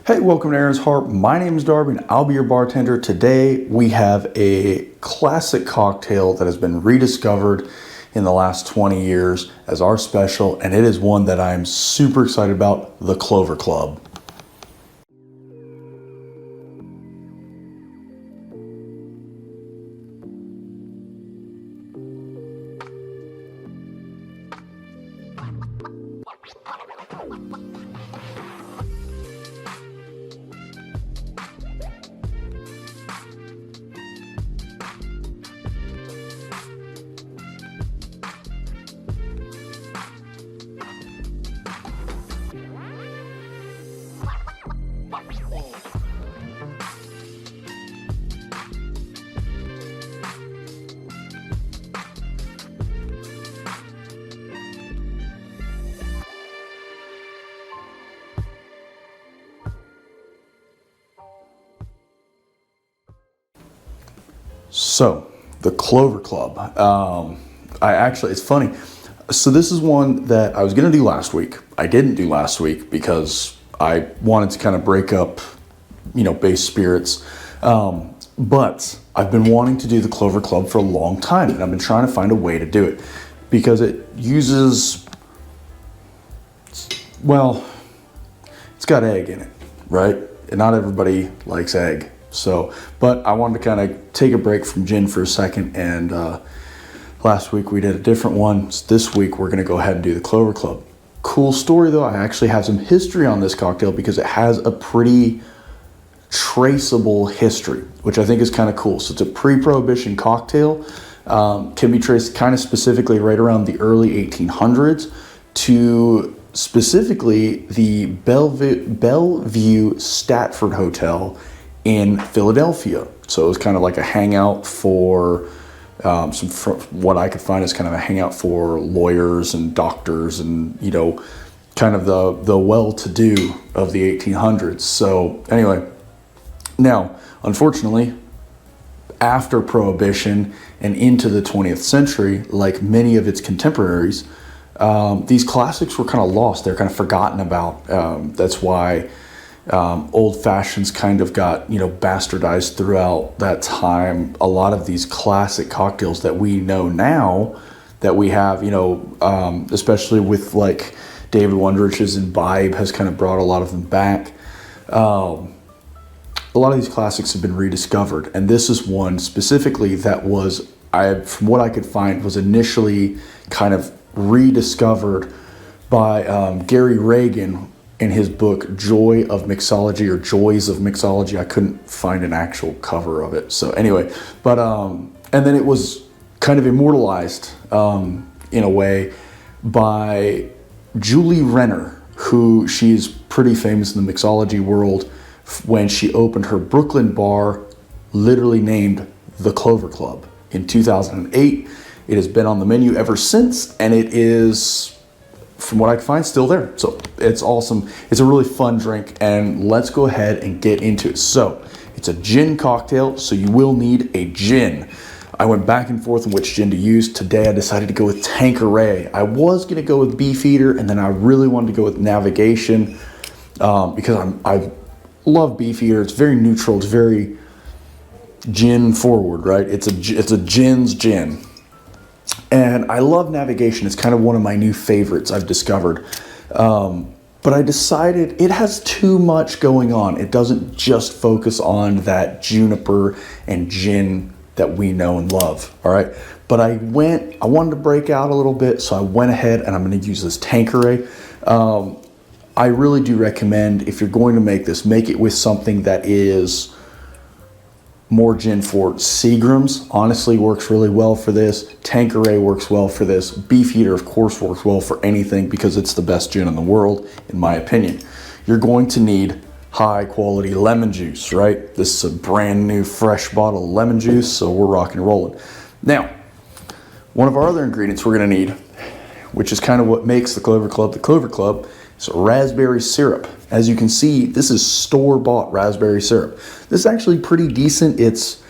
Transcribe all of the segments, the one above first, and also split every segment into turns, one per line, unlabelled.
Hey, welcome to Aaron's Heart. My name is Darby and I'll be your bartender. Today we have a classic cocktail that has been rediscovered in the last 20 years as our special, and it is one that I'm super excited about, the Clover Club. So, the Clover Club. It's funny. So this is one that I was going to do last week. I didn't do last week because I wanted to kind of break up, base spirits. But I've been wanting to do the Clover Club for a long time, and I've been trying to find a way to do it because it uses, it's got egg in it, right? And not everybody likes egg. So, but I wanted to kind of take a break from gin for a second, and last week we did a different one. So this week we're going to go ahead and do the Clover Club. Cool story though, I actually have some history on this cocktail because it has a pretty traceable history, which I think is kind of cool. So it's a pre-Prohibition cocktail, can be traced kind of specifically right around the early 1800s to specifically the Bellevue Stafford Hotel in Philadelphia. So it was kind of like a hangout for what I could find is kind of a hangout for lawyers and doctors and, kind of the well-to-do of the 1800s. So anyway, now, unfortunately, after Prohibition and into the 20th century, like many of its contemporaries, these classics were kind of lost. They're kind of forgotten about. That's why old fashions kind of got, bastardized throughout that time. A lot of these classic cocktails that we know now that we have, especially with like David Wondrich's Imbibe has kind of brought a lot of them back. A lot of these classics have been rediscovered, and this is one specifically that was, from what I could find, was initially kind of rediscovered by Gary Reagan in his book Joy of Mixology or Joys of Mixology. I couldn't find an actual cover of it. So anyway, but and then it was kind of immortalized in a way by Julie Renner, who she's pretty famous in the mixology world when she opened her Brooklyn bar, literally named the Clover Club in 2008. It has been on the menu ever since, and it is, from what I can find, still there. So it's awesome. It's a really fun drink, and let's go ahead and get into it. So it's a gin cocktail, so you will need a gin. I went back and forth on which gin to use. Today I decided to go with Tanqueray. I was going to go with Beefeater, and then I really wanted to go with Navigation because I love Beefeater. It's very neutral. It's very gin forward, right? It's a gin's gin. And I love Navigation. It's kind of one of my new favorites I've discovered. But I decided it has too much going on. It doesn't just focus on that juniper and gin that we know and love, all right? But I wanted to break out a little bit, so I went ahead and I'm gonna use this Tanqueray. I really do recommend, if you're going to make this, make it with something that is more gin forward. Seagram's honestly works really well for this. Tanqueray works well for this. Beefeater, of course, works well for anything because it's the best gin in the world, in my opinion. You're going to need high quality lemon juice, right? This is a brand new fresh bottle of lemon juice, so we're rocking and rolling. Now, one of our other ingredients we're gonna need, which is kind of what makes the Clover Club, is raspberry syrup. As you can see, this is store-bought raspberry syrup. This is actually pretty decent. It's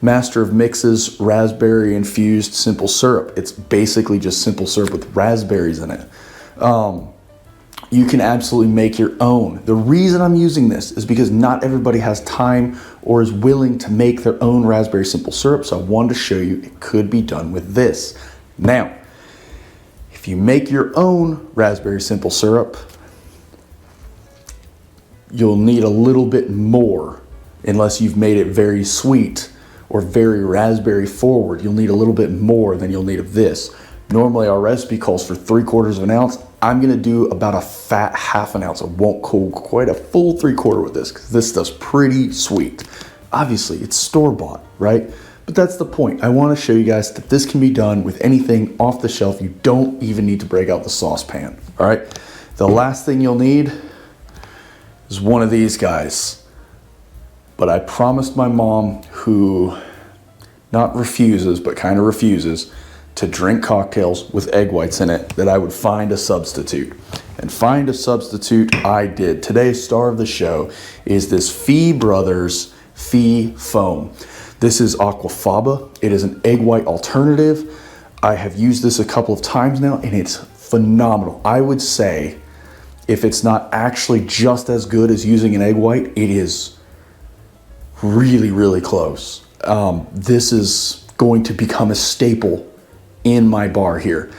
Master of Mixes raspberry infused simple syrup. It's basically just simple syrup with raspberries in it. you can absolutely make your own. The reason I'm using this is because not everybody has time or is willing to make their own raspberry simple syrup, so I wanted to show you it could be done with this. Now, if you make your own raspberry simple syrup, you'll need a little bit more, unless you've made it very sweet or very raspberry forward. You'll need a little bit more than you'll need of this. Normally our recipe calls for 3/4 of an ounce. I'm gonna do about a fat 1/2 ounce. I won't go quite a full 3/4 with this because this stuff's pretty sweet. Obviously it's store-bought, right? But that's the point. I wanna show you guys that this can be done with anything off the shelf. You don't even need to break out the saucepan, all right? The last thing you'll need is one of these guys. But I promised my mom, who not refuses, but kind of refuses, to drink cocktails with egg whites in it, that I would find a substitute. And find a substitute I did. Today's star of the show is this Fee Brothers Fee Foam. This is Aquafaba. It is an egg white alternative. I have used this a couple of times now and it's phenomenal. I would say if it's not actually just as good as using an egg white, it is really, really close. This is going to become a staple in my bar here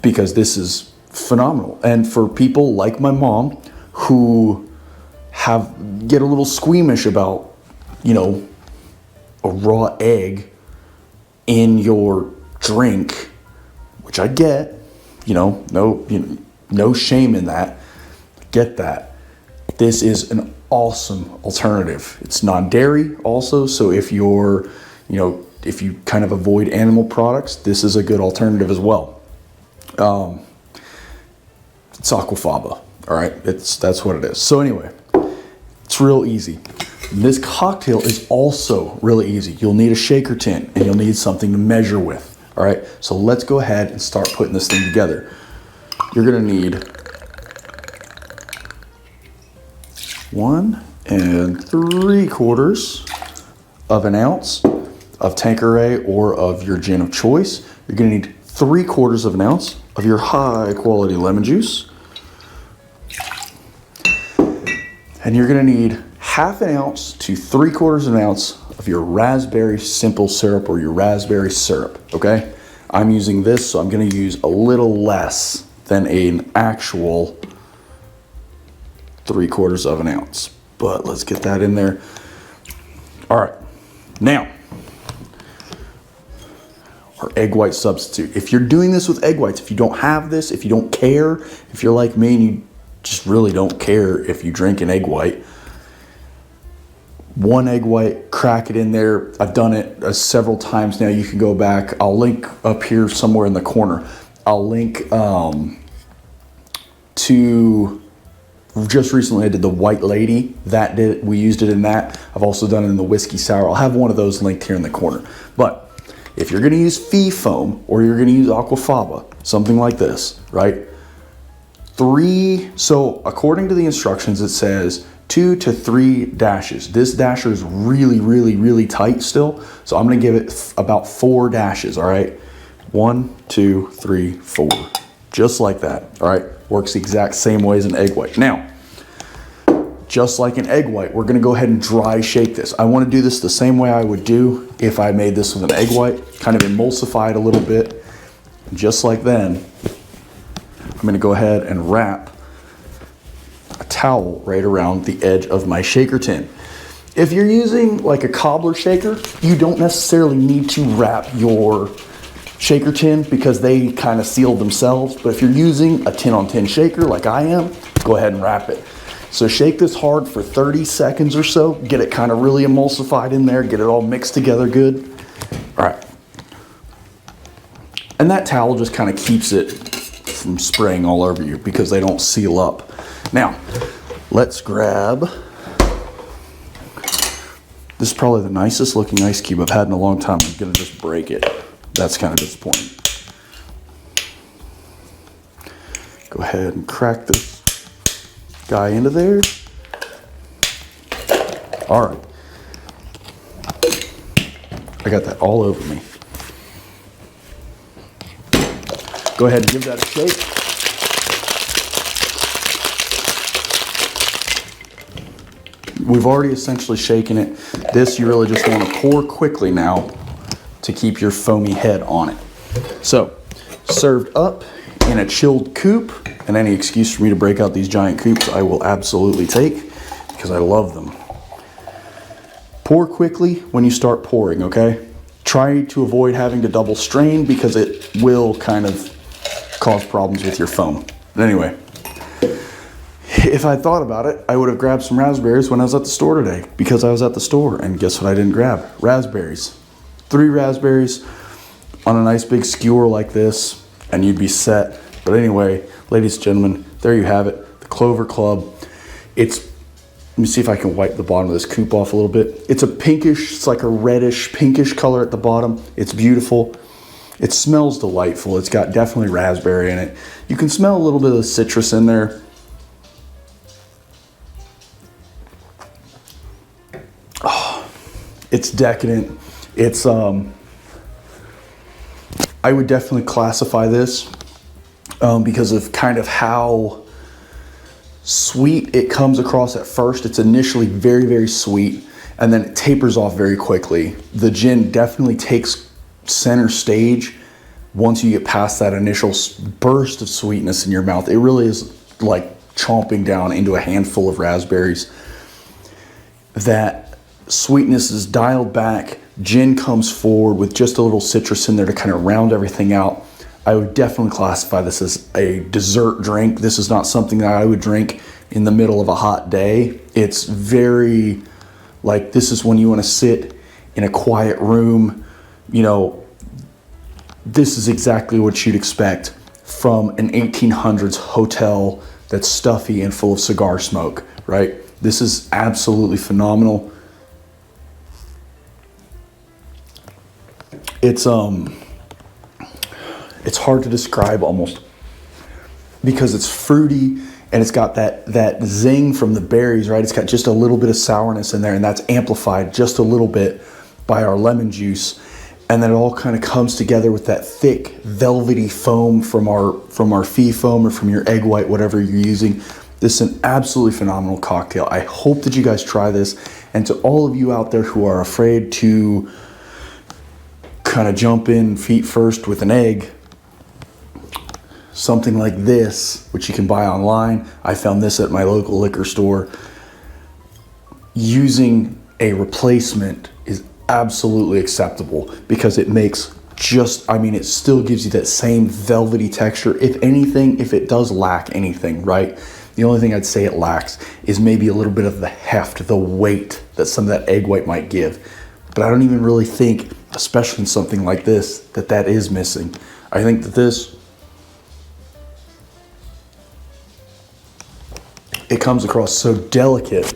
because this is phenomenal. And for people like my mom who get a little squeamish about, you know, a raw egg in your drink, which I get, no shame in that. Get that. This is an awesome alternative. It's non-dairy also, so if if you kind of avoid animal products, this is a good alternative as well. It's Aquafaba, all right? That's what it is. So anyway, it's real easy. This cocktail is also really easy. You'll need a shaker tin and you'll need something to measure with, all right? So let's go ahead and start putting this thing together. You're gonna need 1 3/4 of an ounce of Tanqueray or of your gin of choice. You're gonna need 3/4 of an ounce of your high quality lemon juice. And you're gonna need 1/2 ounce to 3/4 of an ounce of your raspberry simple syrup or your raspberry syrup, okay? I'm using this, so I'm gonna use a little less than an actual 3/4 of an ounce. But let's get that in there. All right, now, our egg white substitute. If you're doing this with egg whites, if you don't have this, if you don't care, if you're like me and you just really don't care if you drink an egg white, 1 egg white, crack it in there. I've done it several times now. You can go back. I'll link up here somewhere in the corner. I'll link to just recently I did the White Lady. We used it in that. I've also done it in the Whiskey Sour. I'll have one of those linked here in the corner. But if you're gonna use Fee Foam or you're gonna use Aquafaba, something like this, right? So according to the instructions, it says 2 to 3 dashes. This dasher is really, really, really tight still. So I'm gonna give it about 4 dashes, all right? 1, 2, 3, 4, just like that, all right? Works the exact same way as an egg white. Now, just like an egg white, we're gonna go ahead and dry shake this. I wanna do this the same way I would do if I made this with an egg white, kind of emulsify it a little bit. And just like then, I'm gonna go ahead and wrap a towel right around the edge of my shaker tin. If you're using like a cobbler shaker, you don't necessarily need to wrap your shaker tin because they kind of seal themselves. But if you're using a tin on tin shaker like I am, go ahead and wrap it. So shake this hard for 30 seconds or so, get it kind of really emulsified in there, get it all mixed together good. All right. And that towel just kind of keeps it from spraying all over you because they don't seal up. Now, let's grab, this is probably the nicest looking ice cube I've had in a long time. I'm gonna just break it. That's kind of disappointing. Go ahead and crack this guy into there. All right. I got that all over me. Go ahead and give that a shake. we've already essentially shaken it. This you really just want to pour quickly now to keep your foamy head on it. So, served up in a chilled coupe, and any excuse for me to break out these giant coupes I will absolutely take because I love them. Pour quickly when you start pouring, okay? Try to avoid having to double strain because it will kind of cause problems with your foam. But anyway, if I thought about it, I would have grabbed some raspberries when I was at the store today because I was at the store, and guess what I didn't grab? Raspberries. 3 raspberries on a nice big skewer like this, and you'd be set. But anyway, ladies and gentlemen, there you have it, the Clover Club. Let me see if I can wipe the bottom of this coupe off a little bit. It's a pinkish, it's like a reddish, pinkish color at the bottom. It's beautiful. It smells delightful. It's got definitely raspberry in it. You can smell a little bit of the citrus in there. Oh, it's decadent. It's, I would definitely classify this because of kind of how sweet it comes across at first. It's initially very, very sweet, and then it tapers off very quickly. The gin definitely takes center stage once you get past that initial burst of sweetness in your mouth. It really is like chomping down into a handful of raspberries. That sweetness is dialed back. Gin comes forward with just a little citrus in there to kind of round everything out. I would definitely classify this as a dessert drink. This is not something that I would drink in the middle of a hot day. It's very, like, this is when you want to sit in a quiet room. You know, this is exactly what you'd expect from an 1800s hotel that's stuffy and full of cigar smoke, right? This is absolutely phenomenal. It's hard to describe almost because it's fruity and it's got that zing from the berries, right? It's got just a little bit of sourness in there, and that's amplified just a little bit by our lemon juice. And then it all kind of comes together with that thick, velvety foam from our fee foam or from your egg white, whatever you're using. This is an absolutely phenomenal cocktail. I hope that you guys try this. And to all of you out there who are afraid to kind of jump in feet first with an egg, something like this, which you can buy online. I found this at my local liquor store. Using a replacement is absolutely acceptable because it makes it still gives you that same velvety texture. If anything, if it does lack anything, right? The only thing I'd say it lacks is maybe a little bit of the heft, the weight that some of that egg white might give. But I don't even really think, especially in something like this, that is missing. I think that it comes across so delicate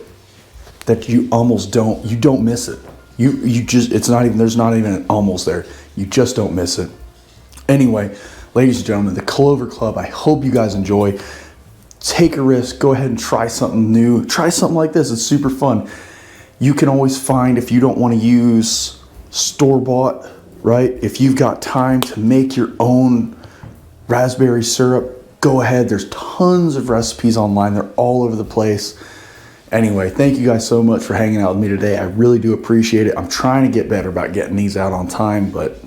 that you almost don't miss it. There's not even an almost there. You just don't miss it. Anyway, ladies and gentlemen, the Clover Club, I hope you guys enjoy. Take a risk, go ahead and try something new. Try something like this, it's super fun. You can always find, if you don't want to use store-bought, right? If you've got time to make your own raspberry syrup, go ahead. There's tons of recipes online. They're all over the place. Anyway, thank you guys so much for hanging out with me today. I really do appreciate it. I'm trying to get better about getting these out on time, but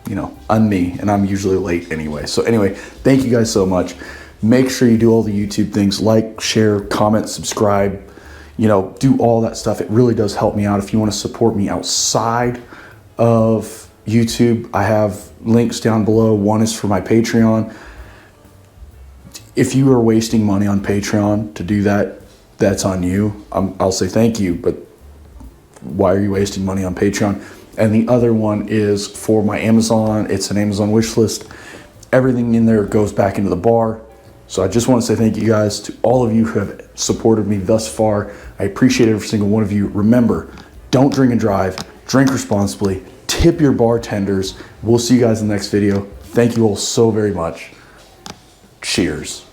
you know, I'm me and I'm usually late anyway. So anyway, thank you guys so much. Make sure you do all the YouTube things, like, share, comment, subscribe, you know, do all that stuff. It really does help me out. If you want to support me outside of YouTube, I have links down below. One is for my Patreon. If you are wasting money on Patreon to do that, that's on you. I'll say thank you, but why are you wasting money on Patreon? And the other one is for my Amazon. It's an Amazon wish list. Everything in there goes back into the bar. So I just want to say thank you guys to all of you who have supported me thus far. I appreciate every single one of you. Remember, don't drink and drive. Drink responsibly. Tip your bartenders. We'll see you guys in the next video. Thank you all so very much. Cheers.